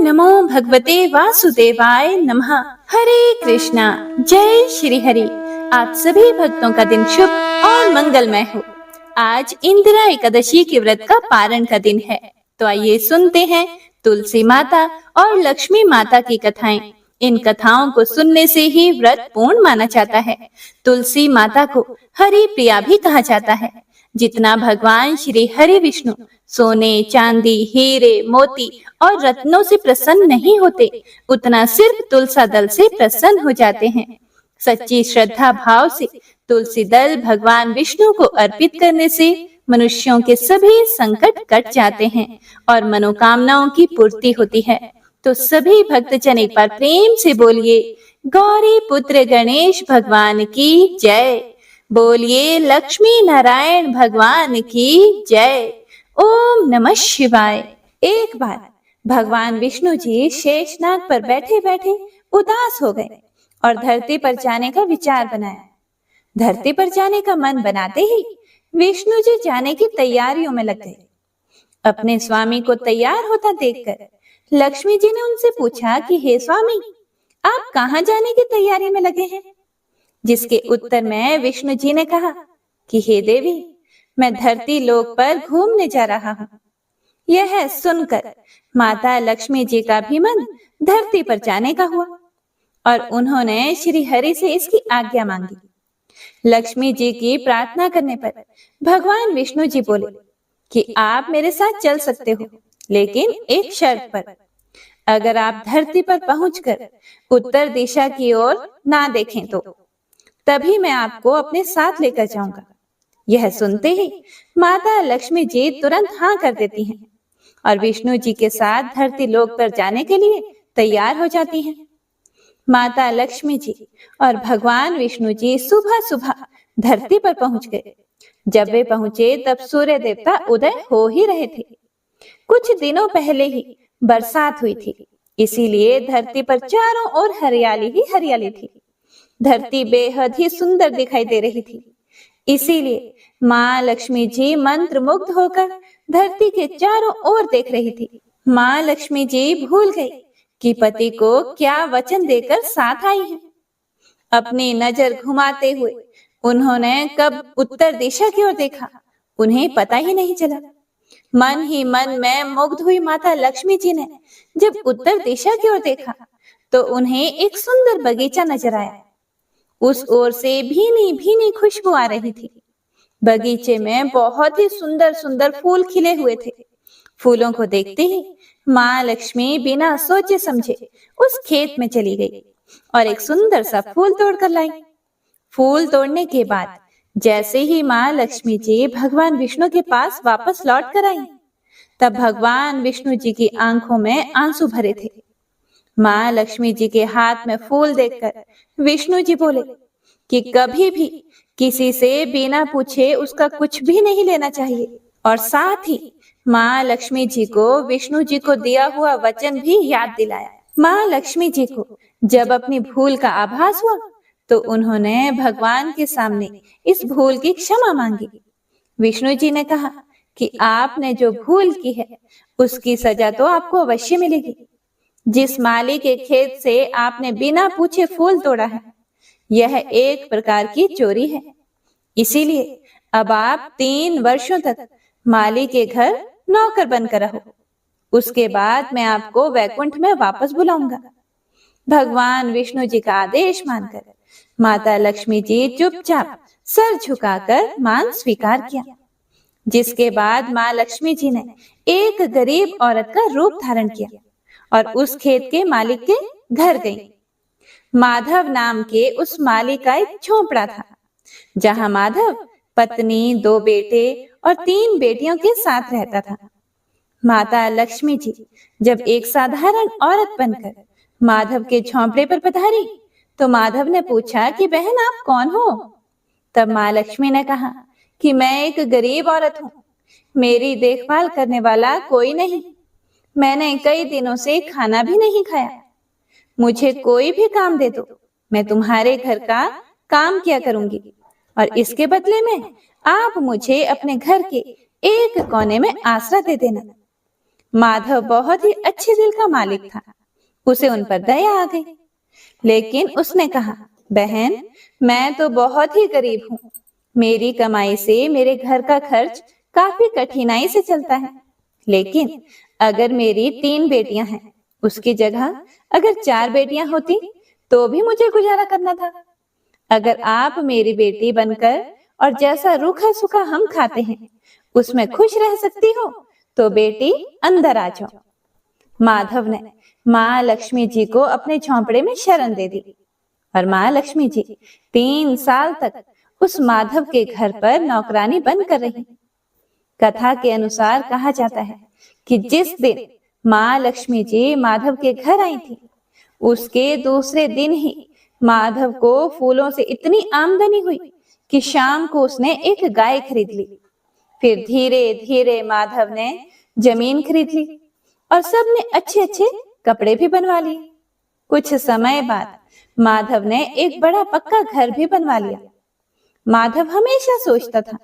नमो भगवते वासुदेवाय नमः। हरे कृष्णा, जय श्री हरि। आप सभी भक्तों का दिन शुभ और मंगलमय हो। आज इंदिरा एकादशी के व्रत का पारण का दिन है, तो आइए सुनते हैं तुलसी माता और लक्ष्मी माता की कथाएं। इन कथाओं को सुनने से ही व्रत पूर्ण माना जाता है। तुलसी माता को हरि प्रिया भी कहा जाता है। जितना भगवान श्री हरि विष्णु सोने, चांदी, हीरे, मोती और रत्नों से प्रसन्न नहीं होते, उतना सिर्फ तुलसा दल से प्रसन्न हो जाते हैं। सच्ची श्रद्धा भाव से तुलसी दल भगवान विष्णु को अर्पित करने से मनुष्यों के सभी संकट कट जाते हैं और मनोकामनाओं की पूर्ति होती है। तो सभी भक्तजन एक बार प्रेम से बोलिए, गौरी पुत्र गणेश भगवान की जय। बोलिए लक्ष्मी नारायण भगवान की जय। ओम नमः शिवाय। एक बार भगवान विष्णु जी शेषनाग पर बैठे बैठे उदास हो गए और धरती पर जाने का विचार बनाया। धरती पर जाने का मन बनाते ही विष्णु जी जाने की तैयारियों में लग गए। अपने स्वामी को तैयार होता देखकर लक्ष्मी जी ने उनसे पूछा कि हे स्वामी, आप कहाँ जाने की तैयारी में लगे हैं? जिसके उत्तर में विष्णु जी ने कहा कि हे देवी, मैं धरती लोक पर घूमने जा रहा हूँ। यह सुनकर माता लक्ष्मी जी का भी मन धरती पर जाने का हुआ और उन्होंने श्री हरि से इसकी आज्ञा मांगी। लक्ष्मी जी की प्रार्थना करने पर भगवान विष्णु जी बोले कि आप मेरे साथ चल सकते हो, लेकिन एक शर्त पर। अगर आप धरती पर पहुंचकर उत्तर दिशा की ओर ना देखें तो तभी मैं आपको अपने साथ लेकर जाऊंगा। यह सुनते ही माता लक्ष्मी जी तुरंत हाँ कर देती हैं और विष्णु जी के साथ धरती लोक पर जाने के लिए तैयार हो जाती हैं। माता लक्ष्मी जी और भगवान विष्णु जी सुबह सुबह धरती पर पहुंच गए। जब वे पहुंचे तब सूर्य देवता उदय हो ही रहे थे। कुछ दिनों पहले ही बरसात हुई थी, इसीलिए धरती पर चारों ओर हरियाली ही हरियाली थी। धरती बेहद ही सुंदर दिखाई दे रही थी। इसीलिए माँ लक्ष्मी जी मंत्र मुग्ध होकर धरती के चारों ओर देख रही थी। माँ लक्ष्मी जी भूल गई कि पति को क्या वचन देकर साथ आई हैं। अपनी नजर घुमाते हुए उन्होंने कब उत्तर दिशा की ओर देखा, उन्हें पता ही नहीं चला। मन ही मन में मुग्ध हुई माता लक्ष्मी जी ने जब उत्तर दिशा की ओर देखा तो उन्हें एक सुंदर बगीचा नजर आया। उस ओर से भीनी भीनी खुशबू आ रही थी। बगीचे में बहुत ही सुंदर सुंदर फूल खिले हुए थे। फूलों को देखते ही माँ लक्ष्मी बिना सोचे समझे उस खेत में चली गई और एक सुंदर सा फूल तोड़कर लाई। फूल तोड़ने के बाद जैसे ही माँ लक्ष्मी जी भगवान विष्णु के पास वापस लौट कर आई, तब भगवान विष्णु जी की आंखों में आंसू भरे थे। माँ लक्ष्मी जी के हाथ में फूल देखकर विष्णु जी बोले कि कभी भी किसी से बिना पूछे उसका कुछ भी नहीं लेना चाहिए, और साथ ही माँ लक्ष्मी जी को विष्णु जी को दिया हुआ वचन भी याद दिलाया। माँ लक्ष्मी जी को जब अपनी भूल का आभास हुआ तो उन्होंने भगवान के सामने इस भूल की क्षमा मांगी। विष्णु जी ने कहा कि आपने जो भूल की है उसकी सजा तो आपको अवश्य मिलेगी। जिस माली के खेत से आपने बिना पूछे फूल तोड़ा है, यह एक प्रकार की चोरी है। इसीलिए अब आप 3 वर्षों तक माली के घर नौकर बनकर रहो। उसके बाद मैं आपको वैकुंठ में वापस बुलाऊंगा। भगवान विष्णु जी का आदेश मानकर माता लक्ष्मी जी चुपचाप सर झुकाकर मान स्वीकार किया। जिसके बाद माँ लक्ष्मी जी ने एक गरीब औरत का रूप धारण किया और उस खेत के मालिक के घर गई। माधव नाम के उस मालिक का एक झोपड़ा था, जहां माधव पत्नी, 2 बेटे और 3 बेटियों के साथ रहता था। माता लक्ष्मी जी जब एक साधारण औरत बनकर माधव के झोंपड़े पर पधारी तो माधव ने पूछा कि बहन, आप कौन हो? तब माँ लक्ष्मी ने कहा कि मैं एक गरीब औरत हूँ, मेरी देखभाल करने वाला कोई नहीं। मैंने कई दिनों से खाना भी नहीं खाया। मुझे कोई भी काम दे दो, मैं तुम्हारे घर का काम किया करूंगी और इसके बदले में आप मुझे अपने घर के एक कोने में आसरा दे देना। माधव बहुत ही अच्छे दिल का मालिक था। उसे उन पर दया आ गई, लेकिन उसने कहा, बहन, मैं तो बहुत ही गरीब हूँ। मेरी कमाई से मेरे घर का खर्च काफी कठिनाई से चलता है। लेकिन अगर मेरी 3 बेटियां हैं, उसकी जगह अगर 4 बेटियां होती तो भी मुझे गुजारा करना था। अगर आप मेरी बेटी बनकर और जैसा रूखा सूखा हम खाते हैं उसमें खुश रह सकती हो तो बेटी अंदर आ जाओ। माधव ने माँ लक्ष्मी जी को अपने झोंपड़े में शरण दे दी और माँ लक्ष्मी जी 3 साल तक उस माधव के घर पर नौकरानी बनकर रही। कथा के अनुसार कहा जाता है कि जिस दिन माँ लक्ष्मी जी माधव के घर आई थी, उसके दूसरे दिन ही माधव को फूलों से इतनी आमदनी हुई कि शाम को उसने एक गाय खरीद ली। फिर धीरे धीरे माधव ने जमीन खरीद ली और सबने अच्छे अच्छे कपड़े भी बनवा लिए। कुछ समय बाद माधव ने एक बड़ा पक्का घर भी बनवा लिया। माधव हमेशा सोचता था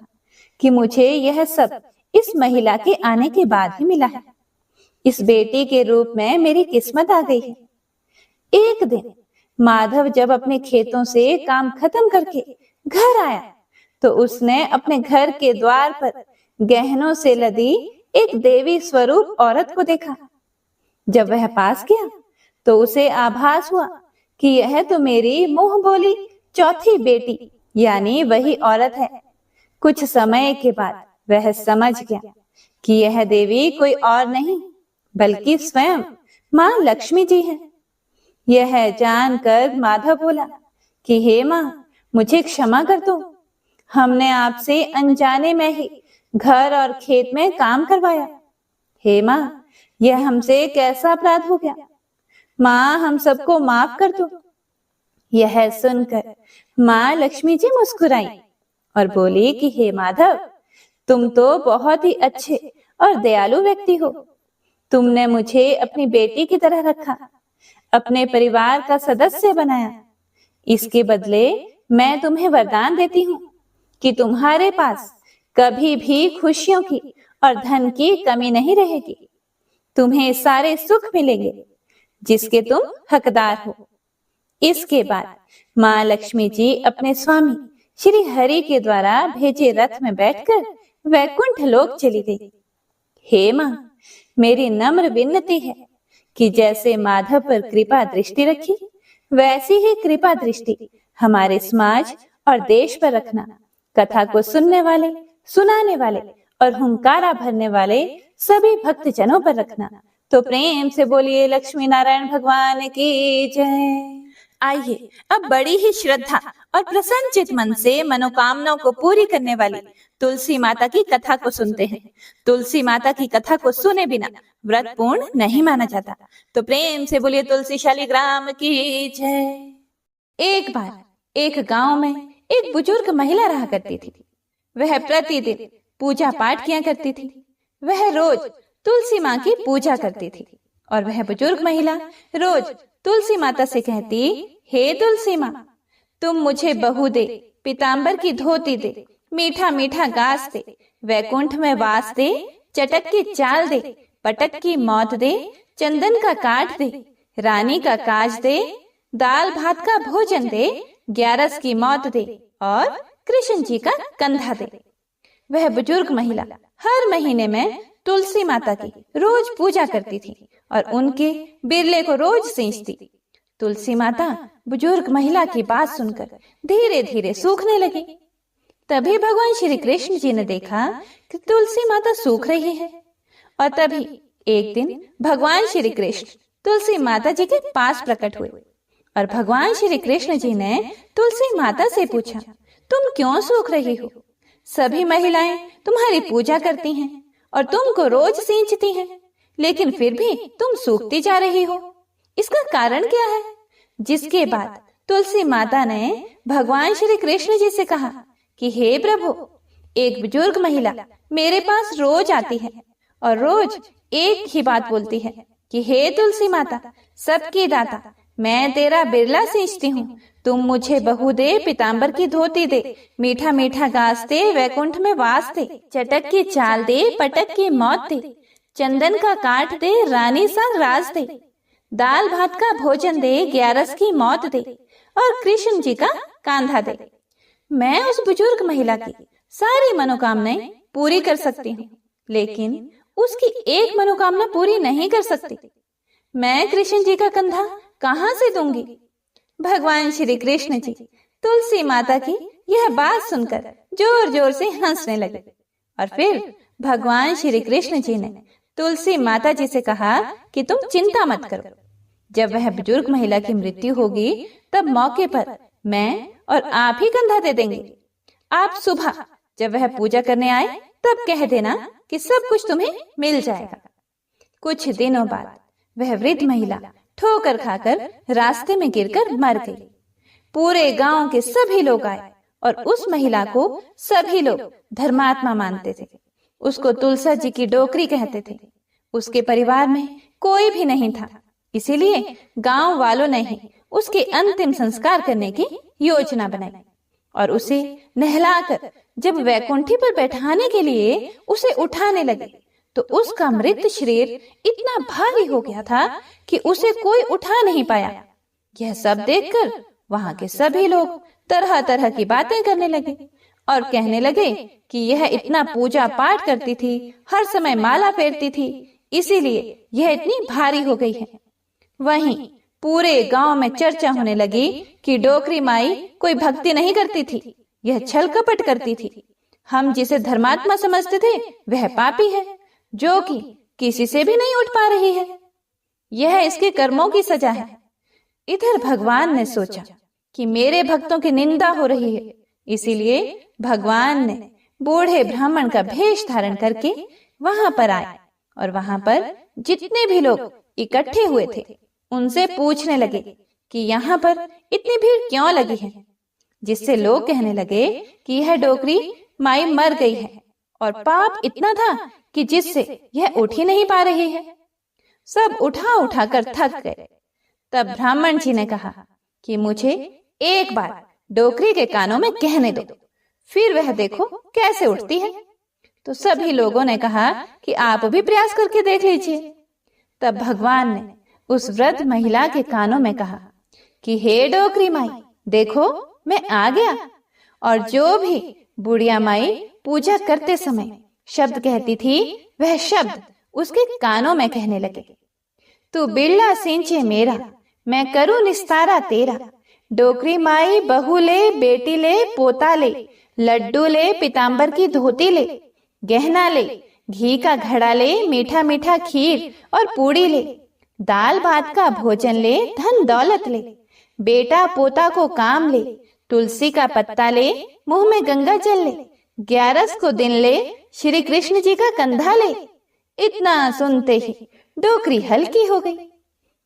कि मुझे यह सब इस महिला के आने के बाद ही मिला है। इस बेटी के रूप में मेरी किस्मत आ गई है। एक दिन माधव जब अपने खेतों से काम खत्म करके घर आया तो उसने अपने घर के द्वार पर गहनों से लदी एक देवी स्वरूप औरत को देखा। जब वह पास गया तो उसे आभास हुआ कि यह तो मेरी मुंह बोली चौथी बेटी यानी वही औरत है। कुछ समय के बाद वह समझ गया कि यह देवी कोई और नहीं बल्कि स्वयं माँ लक्ष्मी जी है। यह जानकर माधव बोला कि हे माँ, मुझे क्षमा कर दो। हमने आपसे अनजाने में ही घर और खेत में काम करवाया। हे माँ, यह हमसे कैसा अपराध हो गया। माँ, हम सबको माफ कर दो। यह सुनकर माँ लक्ष्मी जी मुस्कुराई और बोली कि हे माधव, तुम तो बहुत ही अच्छे और दयालु व्यक्ति हो। तुमने मुझे अपनी बेटी की तरह रखा, अपने परिवार का सदस्य बनाया। इसके बदले मैं तुम्हें वरदान देती हूँ कि तुम्हारे पास कभी भी खुशियों की और धन की कमी नहीं रहेगी। तुम्हें सारे सुख मिलेंगे जिसके तुम हकदार हो। इसके बाद माँ लक्ष्मी जी अपने स्वामी श्री हरि के द्वारा भेजे रथ में बैठकर वैकुंठ लोक चली गई। हे माँ, मेरी नम्र विनती है कि जैसे माधव पर कृपा दृष्टि रखी वैसी ही कृपा दृष्टि हमारे समाज और देश पर रखना। कथा को सुनने वाले, सुनाने वाले और हुंकारा भरने वाले सभी भक्त जनों पर रखना। तो प्रेम से बोलिए लक्ष्मी नारायण भगवान की जय। आइए अब बड़ी ही श्रद्धा और प्रसन्नचित मन से मनोकामनाओं को पूरी करने वाली तुलसी माता की कथा को सुनते हैं। तुलसी माता की कथा को सुने बिना व्रत पूर्ण नहीं माना जाता। तो प्रेम से बोलिए तुलसी शालिग्राम की जय। एक बार एक गांव में एक बुजुर्ग महिला रहा करती थी। वह प्रतिदिन पूजा पाठ किया करती थी। वह रोज तुलसी माँ की पूजा करती थी और वह बुजुर्ग महिला रोज तुलसी माता से कहती, हे तुलसी माँ, तुम मुझे बहू दे, पीताम्बर की धोती दे, मीठा मीठा घास दे, वैकुंठ में वास दे, चटक की चाल दे, पटक की मौत दे, चंदन का काट दे, रानी का काज दे, दाल भात का भोजन दे, 11 की मौत दे और कृष्ण जी का कंधा दे। वह बुजुर्ग महिला हर महीने में तुलसी माता की रोज पूजा करती थी और उनके बिरले को रोज सींचती। तुलसी माता बुजुर्ग महिला की बात सुनकर धीरे धीरे सूखने लगी। तभी भगवान श्री कृष्ण जी ने देखा कि तुलसी माता सूख रही है और तभी एक दिन भगवान श्री कृष्ण तुलसी माता जी के पास प्रकट हुए और भगवान श्री कृष्ण जी ने तुलसी माता से पूछा, तुम क्यों सूख रही हो? सभी महिलाएं तुम्हारी पूजा करती हैं और तुमको रोज सींचती हैं, लेकिन फिर भी तुम सूखती जा रही हो। इसका कारण क्या है? जिसके बाद तुलसी माता ने भगवान श्री कृष्ण जी से कहा कि हे प्रभु, एक बुजुर्ग महिला मेरे पास रोज आती है और रोज एक ही बात बोलती है कि हे तुलसी माता, सबकी दाता, मैं तेरा बिरला सींचती हूँ, तुम मुझे बहू दे, पीताम्बर की धोती दे, मीठा मीठा घास दे, वैकुंठ में वास दे, चटक की चाल दे, पटक की मौत दे, चंदन का काट दे रानी सा राज दे, दाल भात का भोजन दे, 11 की मौत दे और कृष्ण जी का कांधा दे। मैं उस बुजुर्ग महिला की सारी मनोकामनाएं पूरी कर सकती हूँ, लेकिन उसकी एक मनोकामना पूरी नहीं कर सकती। मैं कृष्ण जी का कंधा कहाँ से दूंगी? भगवान श्री कृष्ण जी तुलसी माता की यह बात सुनकर जोर जोर से हंसने लगे और फिर भगवान श्री कृष्ण जी ने तुलसी माता जी से कहा कि तुम चिंता मत करो, जब वह बुजुर्ग महिला की मृत्यु होगी तब मौके पर मैं और आप ही कंधा दे देंगे। आप सुबह जब वह पूजा करने आए तब कह देना कि सब कुछ तुम्हें मिल जाएगा। कुछ दिनों बाद वह वृद्ध महिला ठोकर खाकर रास्ते में गिरकर मर गई। पूरे गांव के सभी लोग आए और उस महिला को सभी लोग धर्मात्मा मानते थे। उसको तुलसा जी की डोकरी कहते थे। उसके परिवार में कोई भी नहीं था, इसीलिए गांव वालों ने ही उसके अंतिम संस्कार करने की योजना बनाई और उसे नहलाकर जब वैकुंठी पर बैठाने के लिए उसे उठाने लगे तो उसका मृत शरीर इतना भारी हो गया था कि उसे कोई उठा नहीं पाया। यह सब देखकर वहां के सभी लोग तरह तरह की बातें करने लगे और कहने लगे कि यह इतना पूजा पाठ करती थी, हर समय माला फेरती थी, इसीलिए यह इतनी भारी हो गई है। वहीं पूरे गांव में चर्चा होने लगी कि डोकरी माई कोई भक्ति नहीं करती थी, यह छल कपट करती थी। हम जिसे धर्मात्मा समझते थे वह पापी है, जो कि किसी से भी नहीं उठ पा रही है। यह इसके कर्मों की सजा है। इधर भगवान ने सोचा कि मेरे भक्तों की निंदा हो रही है, इसीलिए भगवान ने बूढ़े ब्राह्मण का भेष धारण करके वहां पर आए और वहां पर जितने भी लोग इकट्ठे हुए थे उनसे पूछने लगे कि यहाँ पर इतनी भीड़ क्यों लगी है, जिससे लोग कहने लगे कि यह डोकरी माई मर गई है और पाप इतना था कि जिससे यह उठ ही नहीं पा रही है। सब उठा उठा कर थक गए। तब ब्राह्मण जी ने कहा कि मुझे एक बार डोकरी के कानों में कहने दो, फिर वह देखो कैसे उठती है। तो सभी लोगों ने कहा कि आप भी प्रयास करके देख लीजिए। तब भगवान ने उस वृद्ध महिला के कानों में कहा कि हे डोकरी माई, देखो मैं आ गया। और जो भी बुढ़िया माई पूजा करते समय शब्द कहती थी वह शब्द उसके कानों में कहने लगे, तू बिरला सिंचे मेरा, मैं करूं निस्तारा तेरा। डोकरी माई बहू ले, बेटी ले, पोता ले, लड्डू ले, पीताम्बर की धोती ले, गहना ले, घी का घड़ा ले, मीठा मीठा खीर और पूड़ी ले, दाल भात का भोजन ले, धन दौलत ले, बेटा पोता को काम ले, तुलसी का पत्ता ले, मुंह में गंगा जल ले, 11 को दिन ले, श्री कृष्ण जी का कंधा ले। इतना सुनते ही डोकरी हल्की हो गई।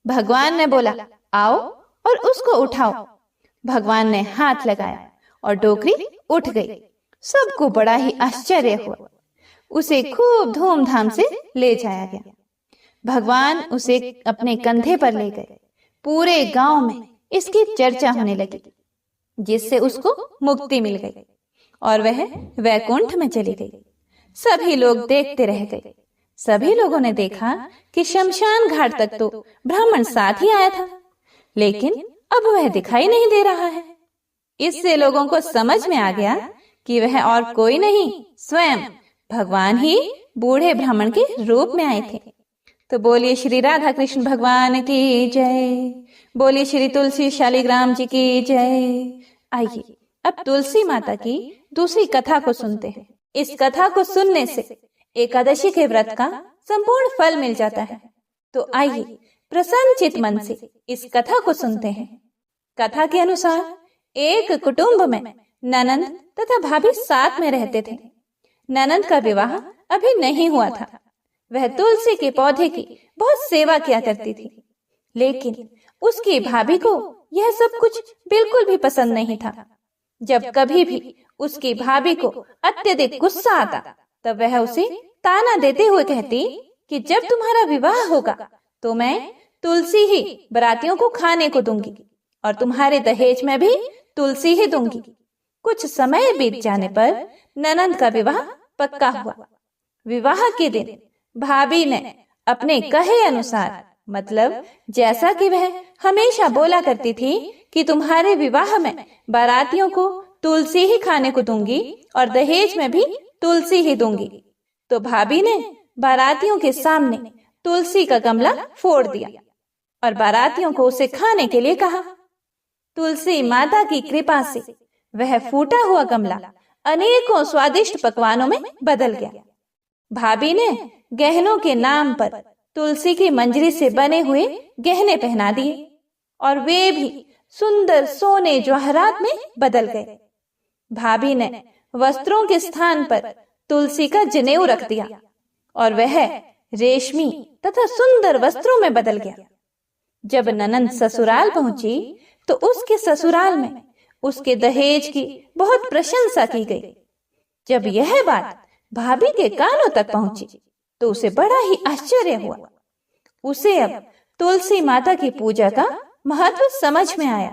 भगवान ने बोला, आओ और उसको उठाओ। भगवान ने हाथ लगाया और डोकरी उठ गई। सबको बड़ा ही आश्चर्य हुआ। उसे खूब धूमधाम से ले जाया गया। भगवान उसे अपने कंधे पर ले गए। पूरे गांव में इसकी चर्चा होने लगी, जिससे उसको मुक्ति मिल गई और वह वैकुंठ में चली गई। सभी लोग देखते रह गए। सभी लोगों ने देखा कि शमशान घाट तक तो ब्राह्मण साथ ही आया था, लेकिन अब वह दिखाई नहीं दे रहा है। इससे लोगों को समझ में आ गया कि वह और कोई नहीं, स्वयं भगवान ही बूढ़े ब्राह्मण के रूप में आए थे। तो बोलिए श्री राधा कृष्ण भगवान की जय, बोलिए श्री तुलसी शालिग्राम जी की जय। आइए अब तुलसी माता की दूसरी कथा को सुनते हैं। इस कथा को सुनने से एकादशी के व्रत का संपूर्ण फल मिल जाता है। तो आइए प्रसन्नचित मन से इस कथा को सुनते हैं। कथा के अनुसार एक कुटुंब में ननंद तथा भाभी साथ में रहते थे। ननंद का विवाह अभी नहीं हुआ था। वह तुलसी के पौधे की बहुत सेवा किया करती थी, लेकिन उसकी भाभी को यह सब कुछ बिल्कुल भी पसंद नहीं था। जब कभी भी उसकी भाभी को अत्यधिक गुस्सा आता तब वह उसे ताना देते हुए कहती कि जब तुम्हारा विवाह होगा तो मैं तुलसी ही बरातियों को खाने को दूंगी और तुम्हारे दहेज में भी तुलसी ही दूंगी। कुछ समय बीत जाने पर ननंद का विवाह पक्का हुआ। विवाह के दिन भाभी ने अपने कहे अनुसार, मतलब जैसा कि वह हमेशा बोला करती थी कि तुम्हारे विवाह में बारातियों को तुलसी ही खाने को दूंगी और दहेज में भी तुलसी ही दूंगी, तो भाभी ने बारातियों के सामने तुलसी का गमला फोड़ दिया और बारातियों को उसे खाने के लिए कहा। तुलसी माता की कृपा से वह फूटा हुआ गमला अनेकों स्वादिष्ट पकवानों में बदल गया। भाभी ने गहनों के नाम पर तुलसी की मंजरी से बने हुए गहने पहना दिए और वे भी सुंदर सोने जवाहरात में बदल गए। भाभी ने वस्त्रों के स्थान पर तुलसी का जनेऊ रख दिया और वह रेशमी तथा सुंदर वस्त्रों में बदल गया। जब ननंद ससुराल पहुंची तो उसके ससुराल में उसके दहेज की बहुत प्रशंसा की गई। जब यह बात भाभी के कानों तक पहुंची तो उसे बड़ा ही आश्चर्य हुआ। उसे अब तुलसी माता की पूजा का महत्व समझ में आया।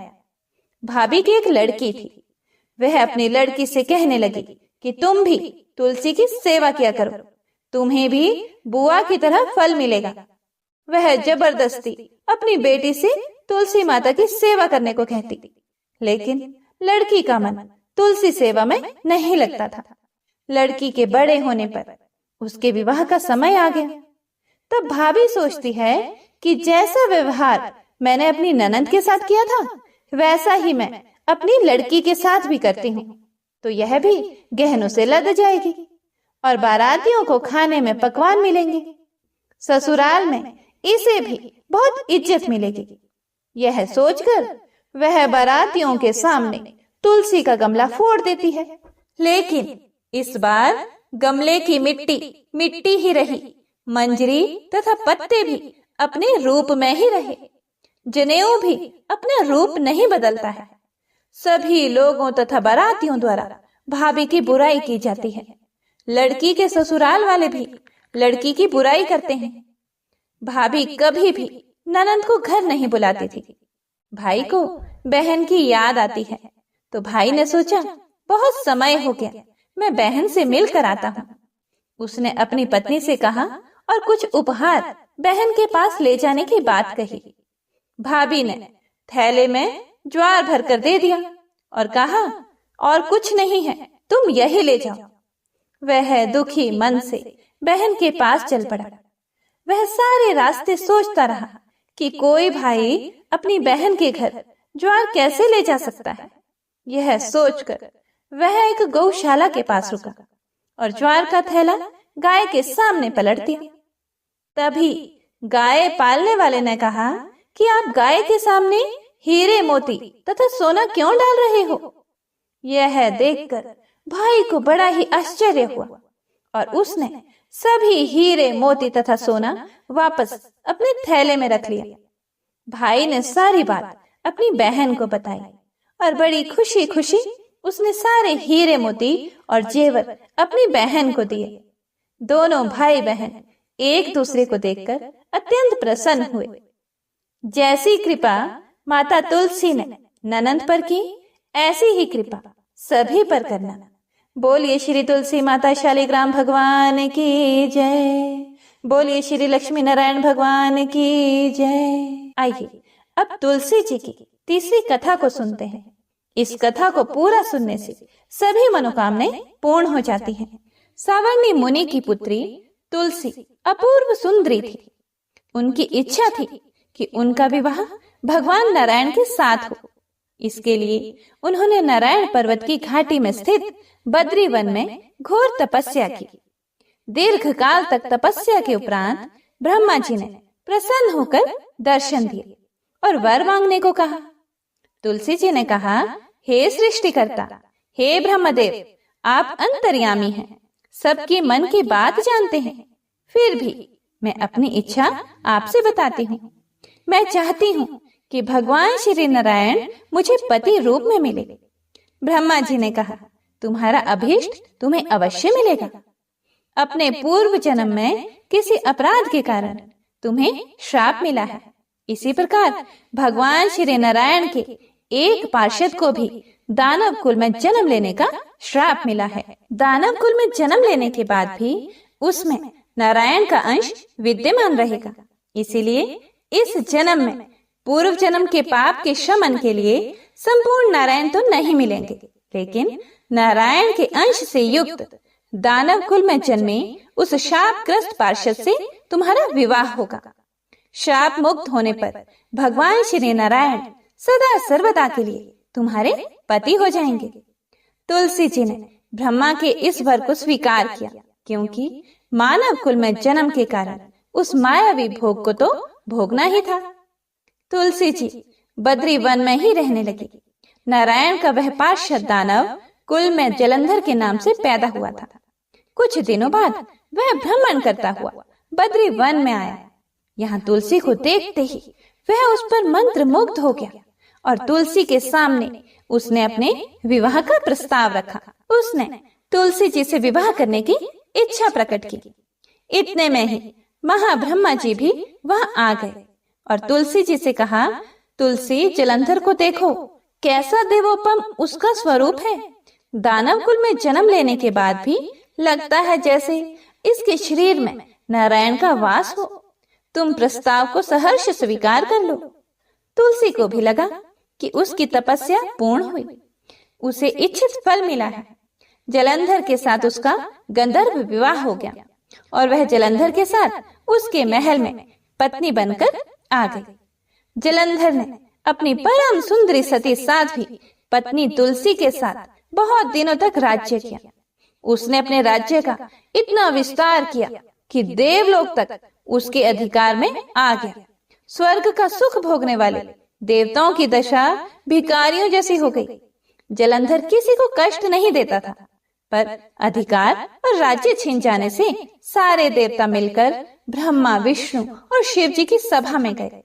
भाभी की एक लड़की थी। वह अपनी लड़की से कहने लगी कि तुम भी तुलसी की सेवा किया करो, तुम्हें भी बुआ की तरह फल मिलेगा। वह जबरदस्ती अपनी बेटी से तुलसी माता की सेवा करने को कहती, लेकिन लड़की का मन तुलसी सेवा में नहीं लगता था। लड़की के बड़े होने पर उसके विवाह का समय आ गया। तब भाभी सोचती है कि जैसा व्यवहार मैंने अपनी ननंद के साथ किया था वैसा ही मैं अपनी लड़की के साथ भी करती हूँ, तो यह भी गहनों से लद जाएगी और बारातियों को खाने में पकवान मिलेंगे। ससुराल में इसे भी बहुत इज्जत मिलेगी। यह सोचकर वह बारातियों के सामने तुलसी का गमला फोड़ देती है, लेकिन इस बार गमले की मिट्टी ही रही, मंजरी तथा पत्ते भी अपने रूप में ही रहे। जनेऊ भी अपना रूप नहीं बदलता है। सभी लोगों तथा बारातियों द्वारा भाभी की बुराई की जाती है। लड़की के ससुराल वाले भी लड़की की बुराई करते हैं। भाभी कभी भी ननंद को घर नहीं बुलाती थी। भाई को बहन की याद आती है, तो भाई ने सोचा बहुत समय हो गया, मैं बहन से मिल कर आता हूँ। उसने अपनी पत्नी से कहा और कुछ उपहार बहन के पास ले जाने की बात कही। भाभी ने थैले में ज्वार भर कर दे दिया और कहा और कुछ नहीं है, तुम यही ले जाओ। वह दुखी मन से बहन के पास चल पड़ा। वह सारे रास्ते सोचता रहा कि कोई भाई अपनी बहन के घर ज्वार कैसे ले जा सकता है। यह सोचकर वह एक गौशाला के पास रुका और ज्वार का थैला गाय के सामने पलट दिया। तभी गाय पालने वाले ने कहा कि आप गाय के सामने हीरे मोती तथा सोना क्यों डाल रहे हो? यह देखकर भाई को बड़ा ही आश्चर्य हुआ और उसने सभी हीरे मोती तथा सोना वापस अपने थैले में रख लिया। भाई ने सारी बात अपनी बहन को बताई और बड़ी खुशी खुशी उसने सारे हीरे मोती और जेवर अपनी बहन को दिए। दोनों भाई बहन एक दूसरे को देखकर अत्यंत प्रसन्न हुए। जैसी कृपा माता तुलसी ने ननंद पर की, ऐसी ही कृपा सभी पर करना। बोलिए श्री तुलसी माता शालिग्राम भगवान की जय। बोलिए श्री लक्ष्मी नारायण भगवान की जय। आइए अब तुलसी जी की तीसरी कथा को सुनते हैं। इस कथा को पूरा सुनने से सभी मनोकामनाएं पूर्ण हो जाती हैं। सावर्णी मुनि की पुत्री तुलसी अपूर्व सुंदरी थी। उनकी इच्छा थी कि उनका विवाह भगवान नारायण के साथ हो। इसके लिए उन्होंने नारायण पर्वत की घाटी में स्थित बद्री वन में घोर तपस्या की। दीर्घ काल तक तपस्या के उपरांत ब्रह्मा जी ने प्रसन्न होकर दर्शन दिए और वर मांगने को कहा। तुलसी जी ने कहा, हे सृष्टिकर्ता, हे ब्रह्मदेव, आप अंतर्यामी हैं, सबके मन की बात जानते हैं। फिर भी मैं अपनी इच्छा आपसे बताती हूँ। मैं चाहती हूँ कि भगवान श्री नारायण मुझे पति रूप में मिले। ब्रह्मा जी ने कहा, तुम्हारा अभीष्ट तुम्हें अवश्य मिलेगा। अपने पूर्व जन्म में किसी अपराध के कारण तुम्हें श्राप मिला है। इसी प्रकार भगवान श्री नारायण के एक पार्षद को भी दानव कुल में जन्म लेने का श्राप मिला है। दानव कुल में जन्म लेने के बाद भी उसमें नारायण का अंश विद्यमान रहेगा। इसीलिए इस जन्म में पूर्व जन्म के पाप के शमन के लिए संपूर्ण नारायण तो नहीं मिलेंगे, लेकिन नारायण के अंश से युक्त दानव कुल में जन्मे उस शापग्रस्त पार्षद से तुम्हारा विवाह होगा। शाप मुक्त होने पर भगवान श्री नारायण सदा सर्वदा के लिए तुम्हारे पति हो जाएंगे। तुलसी जी ने ब्रह्मा के इस वर को स्वीकार किया, क्योंकि मानव कुल में जन्म के कारण उस मायावी भोग को तो भोगना ही था। तुलसी जी बद्री वन में ही रहने लगी। नारायण का वह पार्षद दानव कुल में जलंधर के नाम से पैदा हुआ था। कुछ दिनों बाद वह भ्रमण करता हुआ बद्री वन में आया। यहाँ तुलसी को देखते ही वह उस पर मंत्र मुग्ध हो गया और तुलसी के सामने उसने अपने विवाह का प्रस्ताव रखा। उसने तुलसी जी से विवाह करने की इच्छा प्रकट की। इतने में ही महाब्रह्मा जी भी वहां आ गए और तुलसी जी से कहा, तुलसी, जलंधर को देखो, कैसा देवोपम उसका स्वरूप है। दानव कुल में जन्म लेने के बाद भी लगता है जैसे इसके शरीर में नारायण का वास हो। तुम प्रस्ताव को सहर्ष स्वीकार कर लो। तुलसी को भी लगा कि उसकी तपस्या पूर्ण हुई, उसे इच्छित फल मिला है। जलंधर के साथ उसका गंधर्व विवाह हो गया और वह जलंधर के साथ उसके महल में पत्नी बनकर आ गई। जलंधर ने अपनी परम सुंदरी सती साध्वी पत्नी तुलसी के साथ बहुत दिनों तक राज्य किया। उसने अपने राज्य का इतना विस्तार किया कि देवलोक तक उसके अधिकार में आ गया। स्वर्ग का सुख भोगने वाले देवताओं की दशा भिखारियों जैसी हो गई। जलंधर किसी को कष्ट नहीं देता था, पर अधिकार और राज्य छीन जाने से सारे देवता मिलकर ब्रह्मा, विष्णु और शिव जी की सभा में गए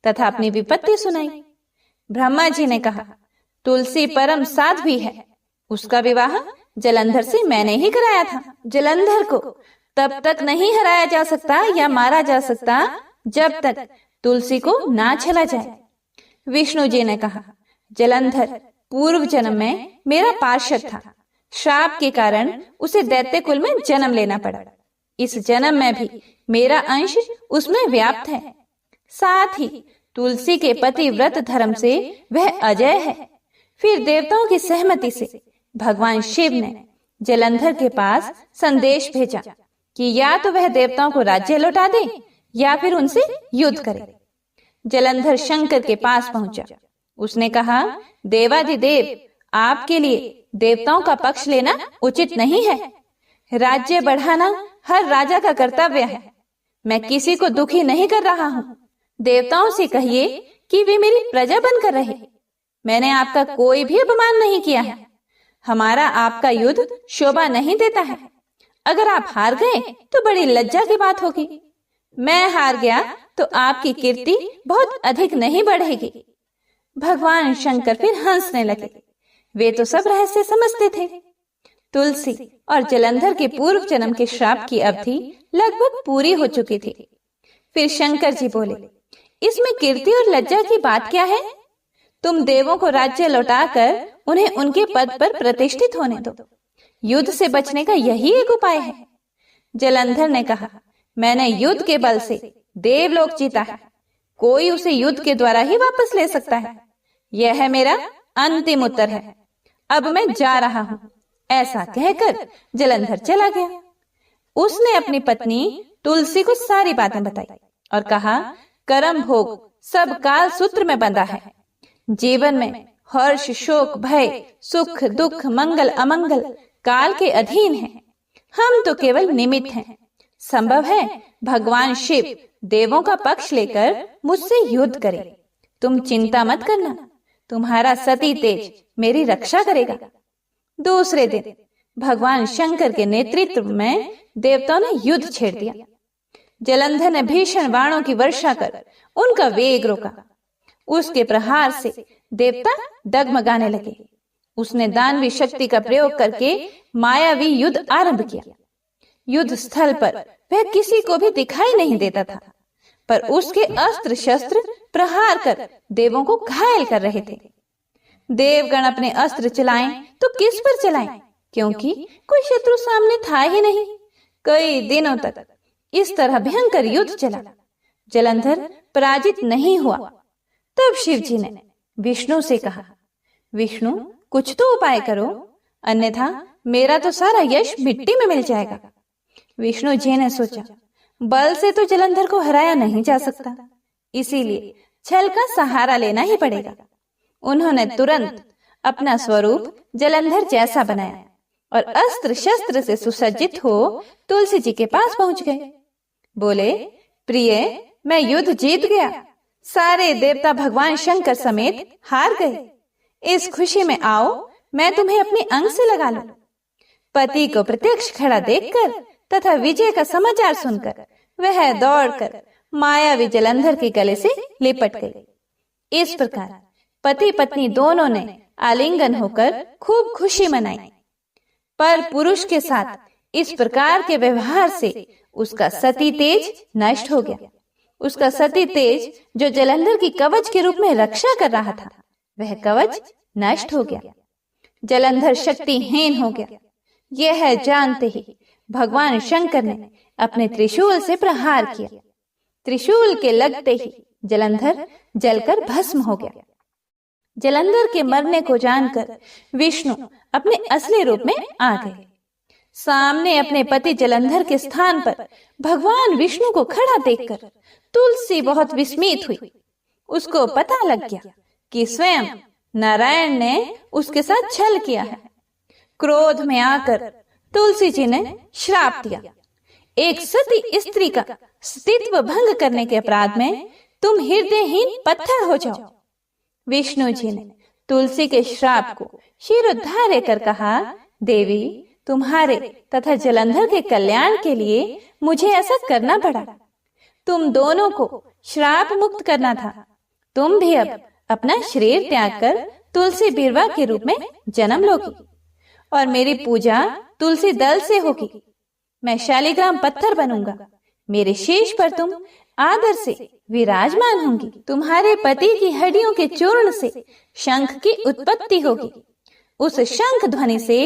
तथा अपनी विपत्ति सुनाई। ब्रह्मा जी ने कहा, तुलसी परम साध्वी है, उसका विवाह जलंधर से मैंने ही कराया था। जलंधर को तब तक नहीं हराया जा सकता या मारा जा सकता जब तक तुलसी को ना छला जाए। विष्णु जी ने कहा, जलंधर पूर्व जन्म में मेरा पार्षद था। श्राप के कारण उसे दैत्य कुल में जन्म लेना पड़ा। इस जन्म में भी मेरा अंश उसमें व्याप्त है। साथ ही तुलसी के पति व्रत धर्म से वह अजय है। फिर देवताओं की सहमति से भगवान शिव ने जलंधर के पास संदेश भेजा कि या तो वह देवताओं को राज्य लौटा दे या फिर उनसे युद्ध करे। जलंधर शंकर के पास पहुंचा। उसने कहा, देवाधिदेव, आपके लिए देवताओं का पक्ष लेना उचित नहीं है। राज्य बढ़ाना हर राजा का कर्तव्य है। मैं किसी को दुखी नहीं कर रहा हूँ। देवताओं से कहिए कि वे मेरी प्रजा बनकर रहे। मैंने आपका कोई भी अपमान नहीं किया है। हमारा आपका युद्ध शोभा नहीं देता है। अगर आप हार गए तो बड़ी लज्जा की बात होगी। मैं हार गया तो आपकी कीर्ति बहुत अधिक नहीं बढ़ेगी। भगवान शंकर फिर हंसने लगे। वे तो सब रहस्य समझते थे। तुलसी और जलंधर के पूर्व जन्म के श्राप की अवधि लगभग पूरी हो चुकी थी। फिर शंकर जी बोले, इसमें कीर्ति और लज्जा की बात क्या है? तुम देवों को राज्य लौटाकर उन्हें उनके पद पर प्रतिष्ठित होने दो। युद्ध से बचने का यही एक उपाय है। जलंधर ने कहा, मैंने युद्ध के बल से देवलोक जीता है। कोई उसे युद्ध के द्वारा ही वापस ले सकता है। यह है मेरा अंतिम उत्तर है। अब मैं जा रहा हूँ। ऐसा कहकर जलंधर चला गया। उसने अपनी पत्नी तुलसी को सारी बातें बताई और कहा, कर्म भोग सब काल सूत्र में बंधा है। जीवन में हर्ष, शोक, भय, सुख, दुख, मंगल, अमंगल काल के अधीन है। हम तो केवल निमित्त हैं। संभव है भगवान शिव देवों का पक्ष लेकर मुझसे युद्ध करे। तुम चिंता मत करना, तुम्हारा सती तेज मेरी रक्षा करेगा। दूसरे दिन भगवान शंकर के नेतृत्व में देवताओं ने युद्ध छेड़ दिया। जलंधर ने भीषण बाणों की वर्षा कर उनका वेग रोका। उसके प्रहार से देवता डगमगाने लगे। उसने दानवी शक्ति का प्रयोग करके मायावी युद्ध आरंभ किया। युद्ध स्थल पर वह किसी को भी दिखाई नहीं देता था, पर उसके अस्त्र शस्त्र प्रहार कर देवों को घायल कर रहे थे। देवगण अपने अस्त्र चलाएं तो किस पर चलाएं, क्योंकि कोई शत्रु सामने था ही नहीं। कई दिनों तक इस तरह भयंकर युद्ध चला। जलंधर पराजित नहीं हुआ। तब शिव जी ने विष्णु से कहा, विष्णु कुछ तो उपाय करो, अन्यथा मेरा तो सारा यश मिट्टी में मिल जाएगा। विष्णु जी ने सोचा, बल से तो जलंधर को हराया नहीं जा सकता, इसीलिए छल का सहारा लेना ही पड़ेगा। उन्होंने तुरंत अपना स्वरूप जलंधर जैसा बनाया और अस्त्र शस्त्र से सुसज्जित हो तुलसी जी के पास पहुंच गए। बोले, प्रिय, मैं युद्ध जीत गया। सारे देवता भगवान शंकर समेत हार गए। इस खुशी में आओ, मैं तुम्हें अपने अंग से लगा लूं। पति को प्रत्यक्ष खड़ा देखकर तथा विजय का समाचार सुनकर वह दौड़कर मायावी जलंधर के गले से लिपट गई। इस प्रकार पति पत्नी दोनों ने आलिंगन होकर खूब खुशी मनाई। पर पुरुष के साथ इस प्रकार के व्यवहार से उसका सती तेज नष्ट हो गया। उसका सती तेज जो जलंधर की कवच के रूप में रक्षा कर रहा था, वह कवच नष्ट हो गया। जलंधर शक्तिहीन हो गया। यह जानते ही भगवान शंकर ने अपने त्रिशूल से प्रहार किया। त्रिशूल के लगते ही जलंधर जलकर भस्म हो गया। जलंधर के मरने को जानकर विष्णु अपने असली रूप में आ गए। सामने अपने पति जलंधर के स्थान पर भगवान विष्णु को खड़ा देखकर तुलसी बहुत विस्मित हुई। उसको पता लग गया कि स्वयं नारायण ने उसके साथ छल किया है। क्रोध में आकर तुलसी जी ने श्राप दिया, एक सती स्त्री का स्तित्व भंग करने के अपराध में तुम हृदयहीन पत्थर हो जाओ। विष्णु जी ने तुलसी के श्राप को शिरोधार्य कर कहा, देवी, तुम्हारे तथा जलंधर के कल्याण के लिए मुझे ऐसा करना पड़ा। तुम दोनों को श्राप मुक्त करना था। तुम भी अब अपना शरीर त्याग कर तुलसी बिरवा के रूप में जन्म लोगी और मेरी पूजा तुलसी दल से होगी। मैं शालिग्राम पत्थर बनूंगा। मेरे शीश पर तुम आदर से विराजमान होंगी। तुम्हारे पति की हड्डियों के चूर्ण से शंख की उत्पत्ति होगी। उस शंख ध्वनि से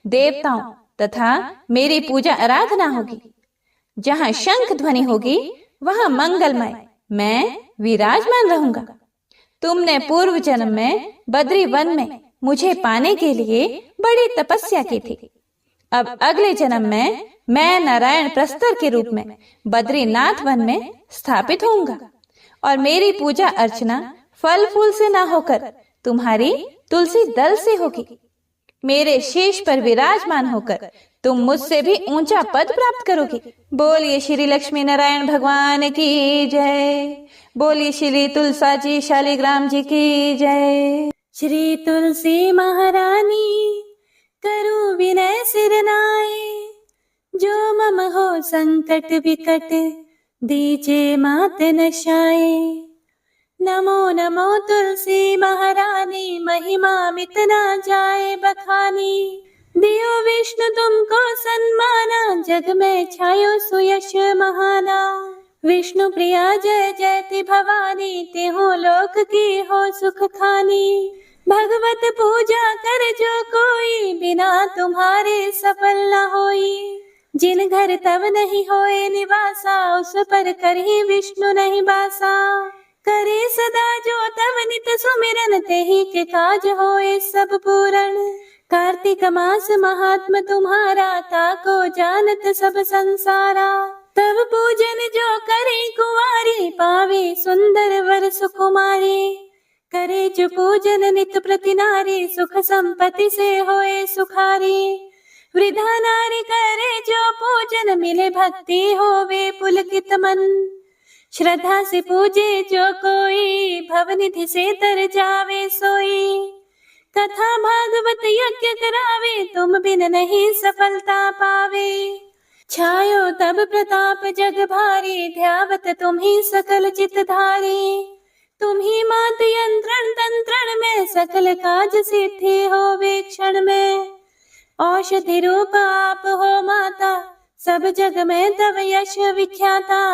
देवताओं तथा मेरी पूजा आराधना होगी। जहाँ शंख ध्वनि होगी वहाँ मंगलमय मैं विराजमान रहूंगा। तुमने पूर्व जन्म में बद्री वन में मुझे पाने के लिए बड़ी तपस्या की थी। अब अगले जन्म में मैं नारायण प्रस्तर के रूप में बद्रीनाथ वन में स्थापित होऊंगा और मेरी पूजा अर्चना फल फूल से ना होकर तुम्हारी तुलसी दल से होगी। मेरे शीश पर विराजमान होकर तुम मुझसे भी ऊंचा पद प्राप्त करोगे। बोलिए श्री लक्ष्मी नारायण भगवान की जय। बोलिए श्री तुलसा जी शालिग्राम जी की जय। श्री तुलसी महारानी करूं विनय सिर नाए, जो मम हो संकट विकट दीजे मात नशाए। नमो नमो तुलसी महारानी, महिमा मिट ना जाए बखानी। दियो विष्णु तुमको सन्माना, जग में छायो सुयश महाना। विष्णु प्रिया जय जयति भवानी, तेहो लोक की हो सुख खानी। भगवत पूजा कर जो कोई, बिना तुम्हारे सफल न होई। जिन घर तब नहीं होए निवासा, उस पर करही विष्णु नहीं बासा। करे सदा जो तब नित सुमिरन, तेहि के काज होए सब पूरण। कार्तिक मास महात्म तुम्हारा, ताको जानत सब संसारा। तब पूजन जो करे कुंवारी, पावे सुंदर वर सुकुमारी। करे जो पूजन नित प्रति नारी, सुख संपत्ति से होए सुखारी। वृद्धा नारी करे जो पूजन, मिले भक्ति होवे पुलकित मन। श्रद्धा से पूजे जो कोई, भवनिधि से तर जावे सोई। कथा भागवत यज्ञ करावे, तुम बिन नहीं सफलता पावे। छायो तब प्रताप जग भारी, ध्यावत तुम ही सकल चित धारी। तुम ही मात यंत्रण तंत्रण में, सकल काज सिद्धि होवे क्षण में। औषधि रूप आप हो माता, सब जग में तव यश विख्याता।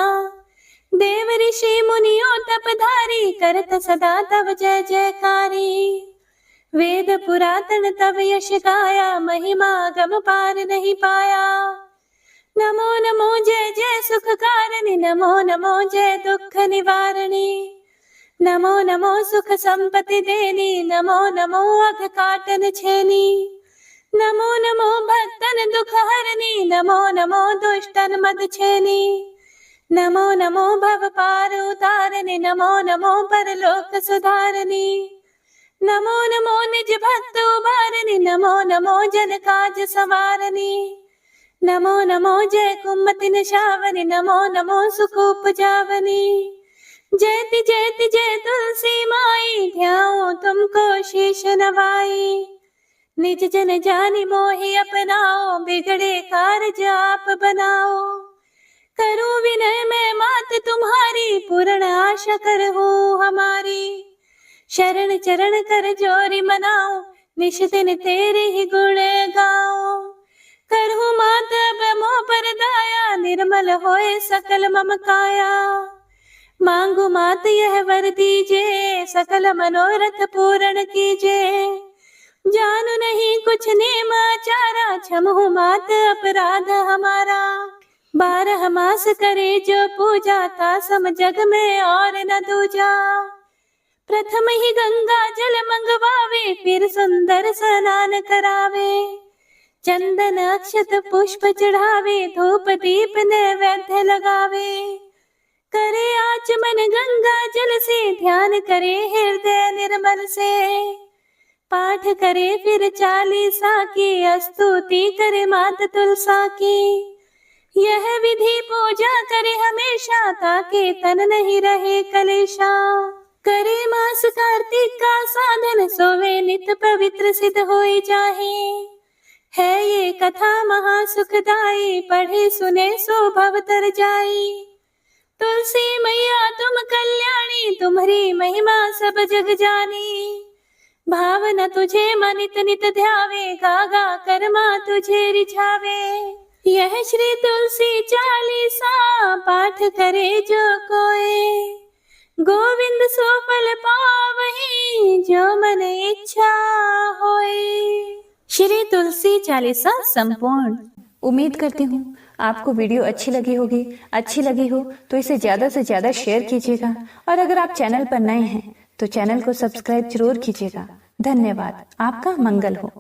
देव ऋषि मुनियों तपधारी, करत सदा तव जय जयकारी। वेद पुरातन तव यश गाया, महिमा गम पार नहीं पाया। नमो नमो जय जय सुख कारिणी, नमो नमो जय दुख निवारिणी, नमो नमो सुख संपत्ति देनी, नमो नमो अघ काटन छेनी, नमो नमो भक्तन दुख हरनी, नमो नमो दुष्टन मद छेनी, नमो नमो भव पार उतारनी, नमो नमो परलोक सुधारनी, नमो नमो निज भक्त उबारनी, नमो नमो जन काज सवारनी, नमो नमो जय कुमति निशावनी, नमो नमो सुख उपजावनी, जयति जयति जय तुलसी माई, ध्याओ तुमको शीश नवाई, निज जन जानि मोहि अपनाओ, बिगड़े कारज आप बनाओ, करूं विनय मैं मात तुम्हारी, पूर्ण आशा करहु हमारी, शरण चरण कर जोरी मनाओ, निश दिन तेरे ही गुण गाओ, करहु मात अब मोह पर दाया, निर्मल होए सकल मम काया, मांगू मात यह वर दीजे, सकल मनोरथ पूर्ण कीजे, जानू नहीं कुछ नेम आचारा, क्षमहु मात अपराध हमारा, 12 मास करे जो पूजा, ता सम जग में और न दूजा, प्रथम ही गंगा जल मंगवावे, फिर सुंदर स्नान करावे, चंदन अक्षत पुष्प चढ़ावे, धूप दीप नैवेद्य लगावे, करे आचमन गंगा जल से, ध्यान करे हृदय निर्मल से, पाठ करे फिर 40 की, स्तुति करे मात तुलसा की, यह विधि पूजा करे हमेशा, ताकि तन नहीं रहे कलेशा, करे मास कार्तिक का साधन, सोवे नित पवित्र सिद्ध होई जाहे, है ये कथा महा सुखदाई, पढ़े सुने सो भव तर जाई, तुलसी मैया तुम कल्याणी, तुम्हारी महिमा सब जग जानी, भावना तुझे मन नित नित ध्यावे, गा गा कर मां तुझे रिझावे, यह श्री तुलसी 40 पाठ करे जो कोई, गोविंद सो फल पावहि, जो मन इच्छा होए। श्री तुलसी 40 संपूर्ण। उम्मीद करती हूँ आपको वीडियो अच्छी लगी होगी। अच्छी लगी हो तो इसे ज्यादा से ज्यादा शेयर कीजिएगा, और अगर आप चैनल पर नए हैं तो चैनल को सब्सक्राइब जरूर कीजिएगा। धन्यवाद। आपका मंगल हो।